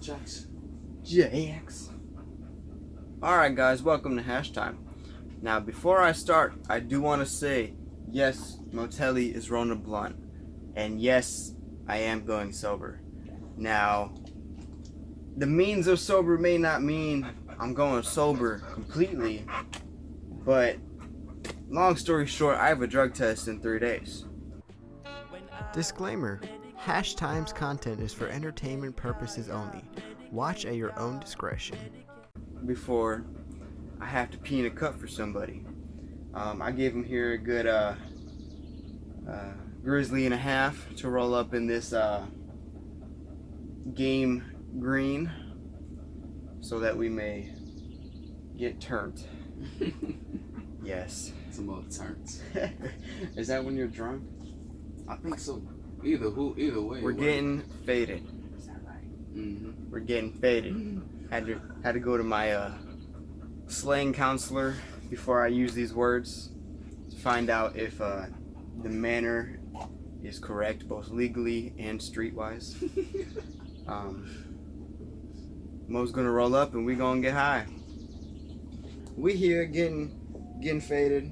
JX. Alright guys, welcome to Hash Time. Now before I start, I do want to say, yes, Motelli is rolling a blunt. And yes, I am going sober. Now, the means of sober may not mean I'm going sober completely, but long story short, I have a drug test in 3 days. Disclaimer: Hash Time's content is for entertainment purposes only. Watch at your own discretion. Before I have to pee in a cup for somebody, I gave him here a good grizzly and a half to roll up in this game green so that we may get turned. Yes. Some other turns. Is that when you're drunk? I think so. Either way. We're getting faded. Is that right? Mm-hmm. We're getting faded. Had to go to my slang counselor before I use these words to find out if the manner is correct, both legally and streetwise. Mo's gonna roll up and we gonna get high. We here getting faded.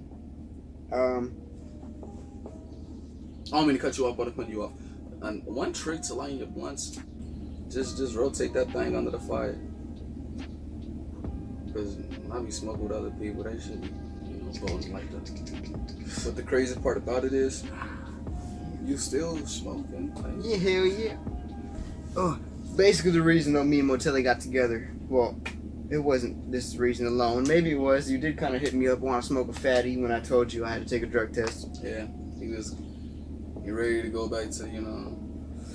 I don't mean to cut you off, but I'm cutting you off. And one trick to lighting your blunts, just rotate that thing under the fire. Because when I be smoking with other people, they should be, blowing like that. But the crazy part about it is, you still smoking. Like, Yeah, hell yeah. Oh, basically the reason though me and Motelli got together, well, it wasn't this reason alone. Maybe it was. You did kind of hit me up, want to smoke a fatty when I told you I had to take a drug test. Yeah, you're ready to go back to,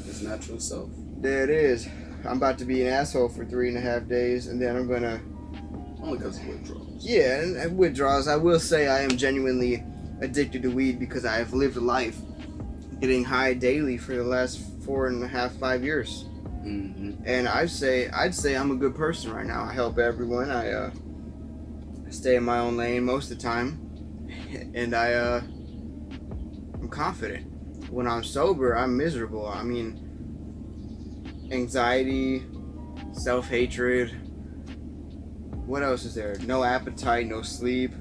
his natural self. There it is. I'm about to be an asshole for 3.5 days, and then I'm gonna... Only because of withdrawals. Yeah, and withdrawals. I will say I am genuinely addicted to weed because I have lived a life getting high daily for the last 4.5-5 years. Mm-hmm. And I'd say I'm a good person right now. I help everyone. I stay in my own lane most of the time, and I'm confident. When I'm sober, I'm miserable. I mean, anxiety, self-hatred. What else is there? No appetite, no sleep.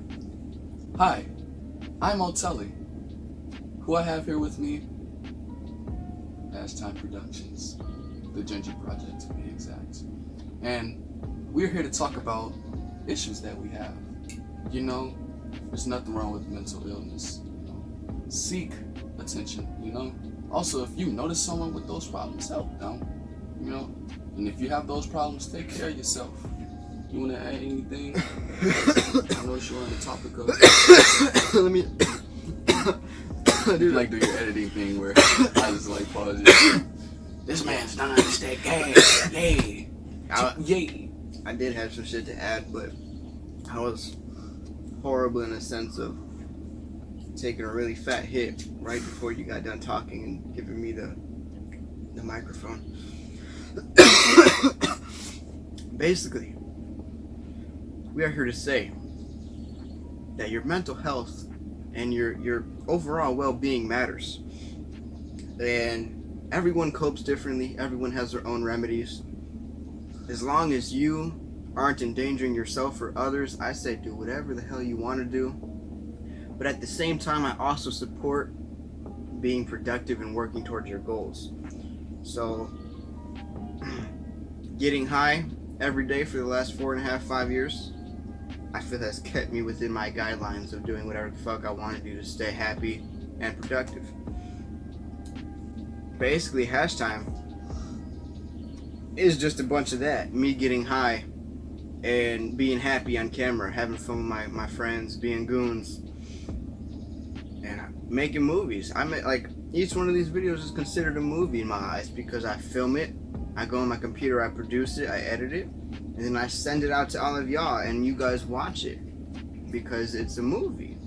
Hi, I'm Motelli. Who I have here with me? Hash Time Productions, the Ginger Project to be exact. And we're here to talk about issues that we have. There's nothing wrong with mental illness. Seek attention, Also, if you notice someone with those problems, help them, And if you have those problems, take care of yourself. You want to add anything? I know you're on the topic of... Let me... You like do your editing thing where I just like pause it. This man's not understand gay. Yay. Yay. I did have some shit to add, but I was horrible in the sense of taking a really fat hit right before you got done talking and giving me the microphone. Basically, we are here to say that your mental health and your overall well-being matters. And everyone copes differently. Everyone has their own remedies. As long as you aren't endangering yourself or others, I say do whatever the hell you want to do. But at the same time, I also support being productive and working towards your goals. So, getting high every day for the last 4.5-5 years, I feel that's kept me within my guidelines of doing whatever the fuck I want to do to stay happy and productive. Basically, Hash Time is just a bunch of that. Me getting high and being happy on camera, having fun with my friends, being goons, and making movies. Each one of these videos is considered a movie in my eyes because I film it, I go on my computer, I produce it, I edit it, and then I send it out to all of y'all and you guys watch it because it's a movie.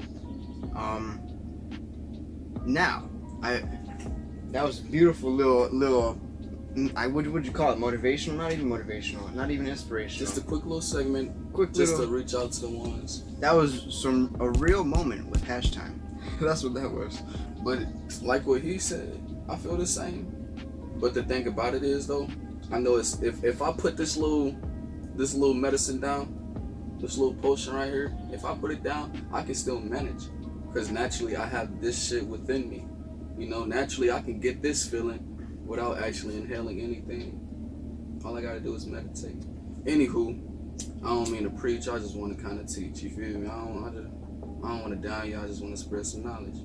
That was a beautiful little what would you call it? Motivational? Not even motivational. Not even inspirational. Just a quick little segment. To reach out to the ones. That was a real moment with Hash Time. That's what that was. But like what he said, I feel the same. But the thing about it is though, I know it's if I put this little medicine down, this little potion right here, if I put it down, I can still manage, because naturally I have this shit within me. You know, naturally I can get this feeling without actually inhaling anything. All I gotta do is meditate. Anywho, I don't mean to preach. I just want to kind of teach. You feel me? I don't want to down you. I just want to spread some knowledge.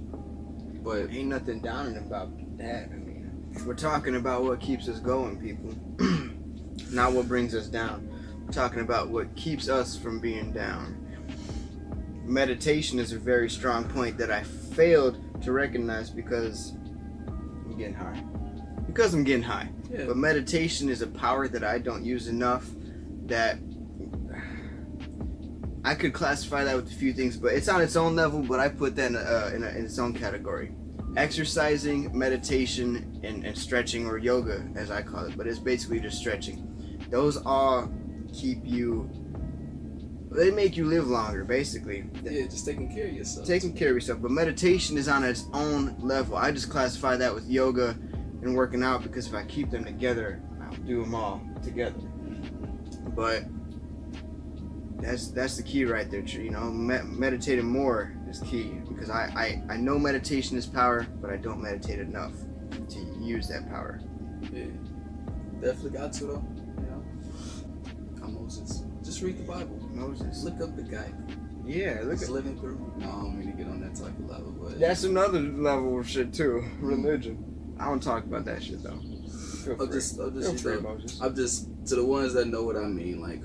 But ain't nothing downing about that. I mean, we're talking about what keeps us going, people. Not what brings us down. We're talking about what keeps us from being down. Meditation is a very strong point that I failed to recognize because I'm getting high. yeah. But meditation is a power that I don't use enough, that I could classify that with a few things, but it's on its own level, but I put that in its own category. Exercising, meditation, and stretching, or yoga as I call it, but it's basically just stretching. Those all keep you, they make you live longer, basically. Yeah, just taking care of yourself. But meditation is on its own level. I just classify that with yoga and working out, because if I keep them together, I'll do them all together. But that's the key right there. You know, meditating more is key, because I know meditation is power, but I don't meditate enough to use that power. Yeah, definitely got to though. You know, I'm Moses. Just read the Bible. Moses. Look up the guy. Yeah, look He's at living through. No, I don't mean to get on that type of level, but that's another level of shit too. Religion. I don't talk about that shit though. I'm just to the ones that know what I mean. Like,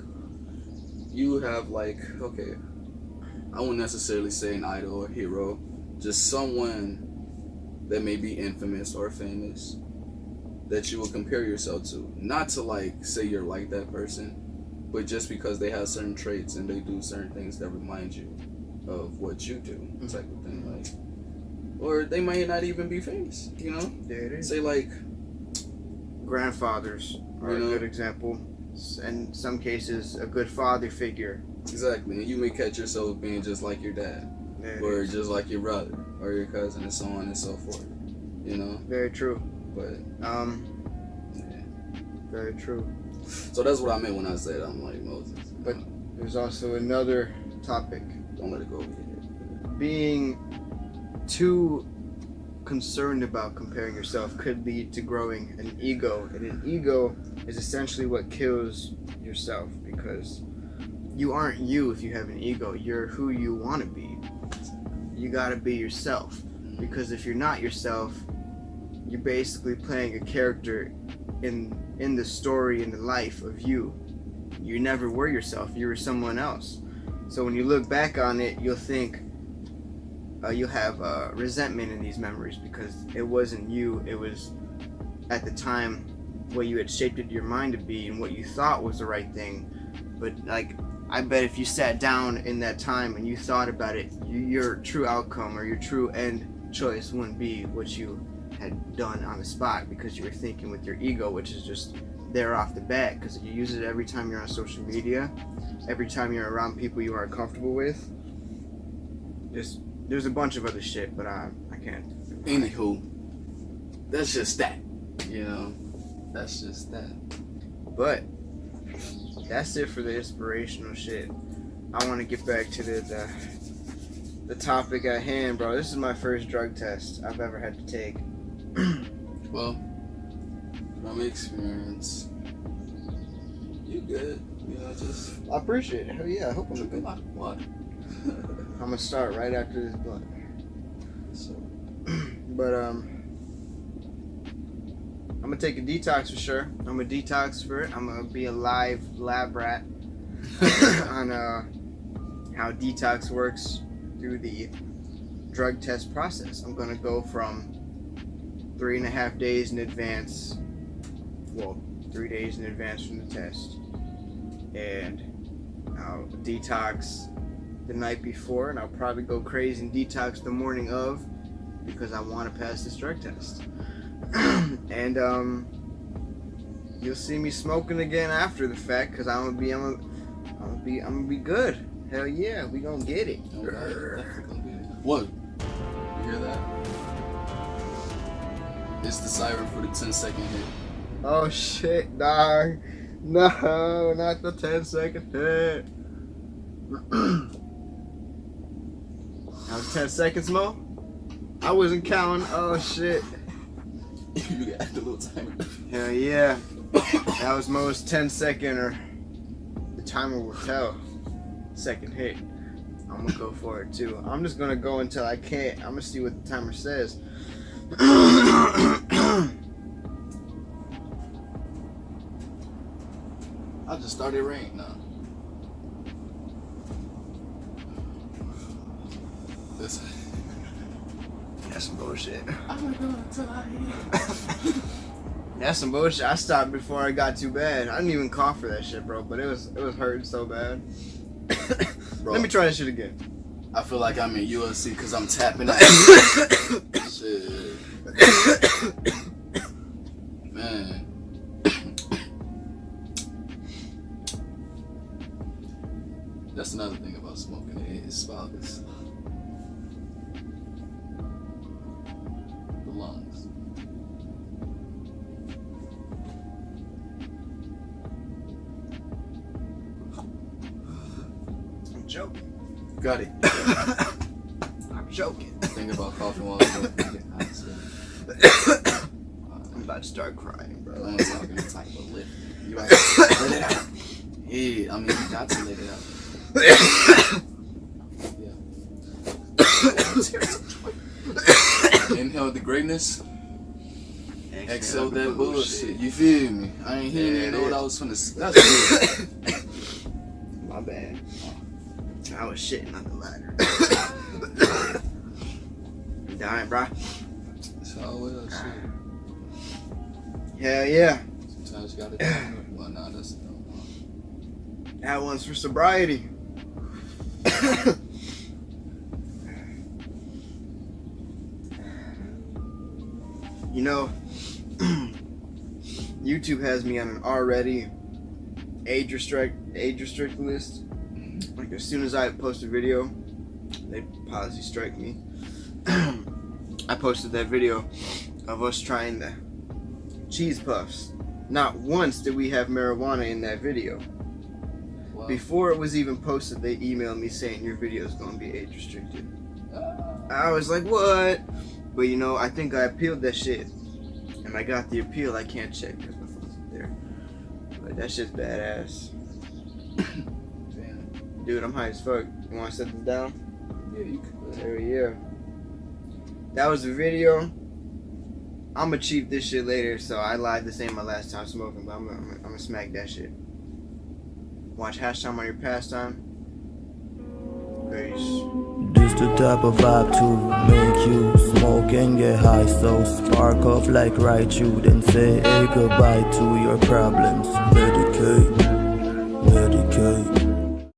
you have like, okay, I won't necessarily say an idol or hero, just someone that may be infamous or famous that you will compare yourself to. Not to like say you're like that person, but just because they have certain traits and they do certain things that remind you of what you do, type of thing. Like, or they might not even be famous, you know? There it is. Say like grandfathers are a good example. In some cases, a good father figure. Exactly, and you may catch yourself being just like your dad, or just like your brother, or your cousin, and so on and so forth. You know. Very true. But yeah. Very true. So that's what I meant when I said I'm like Moses. But there's also another topic. Don't let it go over your head. Being too concerned about comparing yourself could lead to growing an ego, and an ego is essentially what kills yourself, because you aren't you if you have an ego. You're who you want to be. You gotta be yourself, because if you're not yourself, you're basically playing a character in the story, in the life of you. You never were yourself. You were someone else. So when you look back on it, you'll think you'll have resentment in these memories, because it wasn't you. It was at the time what you had shaped it your mind to be and what you thought was the right thing. But like, I bet if you sat down in that time and you thought about it, your true outcome or your true end choice wouldn't be what you had done on the spot, because you were thinking with your ego, which is just there off the bat, because you use it every time you're on social media, every time you're around people you aren't comfortable with. There's a bunch of other shit, but I can't. Anywho, that's just that. You know, that's just that. But that's it for the inspirational shit. I want to get back to the topic at hand, bro. This is my first drug test I've ever had to take. Well, from experience, you good. You know, just. I appreciate it. Hell yeah, I hope I'm drink a good. lot of water. I'm gonna start right after this blunt. So. But I'm gonna take a detox for sure. I'm gonna detox for it. I'm gonna be a live lab rat on how detox works through the drug test process. I'm gonna go from 3.5 days in advance. Well, 3 days in advance from the test, and I'll detox the night before, and I'll probably go crazy and detox the morning of, because I want to pass this drug test. And you'll see me smoking again after the fact, because I'm gonna be good. Hell yeah, we gonna get it. Okay, definitely gonna get it. What? You hear that? It's the siren for the 10-second hit. Oh shit, dog. No, not the 10-second hit. That was 10 seconds, Mo? I wasn't counting. Oh shit. You got the little timer. Hell yeah. That was Mo's 10-second, or the timer will tell. Second hit. I'm gonna go for it too. I'm just gonna go until I can't. I'm gonna see what the timer says. I just started rain now. This. That's some bullshit. I'm gonna go until I hit. That's some bullshit. I stopped before I got too bad. I didn't even cough for that shit, bro. But it was hurting so bad. Bro, Let me try that shit again. I feel like I'm in UFC because I'm tapping out. Shit. Man. That's another thing about smoking. It's about this. The lungs. I'm joking. Got it. I'm joking. Think about coughing while I'm get hot. I'm about to start crying, bro. I'm talking the type of lift. You right? Let it out. Yeah, I mean, you got to let it out. Yeah. Inhale the greatness. Exhale that bullshit. You feel me? I ain't even know what I was finna say. That's good. My bad. I was shitting on the ladder. You dying, bro? That's how it is. Hell yeah. Sometimes you gotta do it. Well, nah, that's no. That one's for sobriety. You know, YouTube has me on an already age restrict list. Like as soon as I post a video, they policy strike me. I posted that video of us trying the cheese puffs. Not once did we have marijuana in that video. Wow. Before it was even posted, they emailed me saying your video is going to be age restricted. I was like, what? But you know, I think I appealed that shit. And I got the appeal. I can't check because my phone's up there. But that shit's badass. Damn. Dude, I'm high as fuck. You want to set this down? Yeah, you could. Hell yeah. That was the video. I'm gonna cheat this shit later, so I lied. This ain't my last time smoking, but I'm gonna smack that shit. Watch Hashtime on your pastime. Peace. This the type of vibe to make you smoke and get high. So spark off like Raichu, then say hey goodbye to your problems. Medicate, medicate.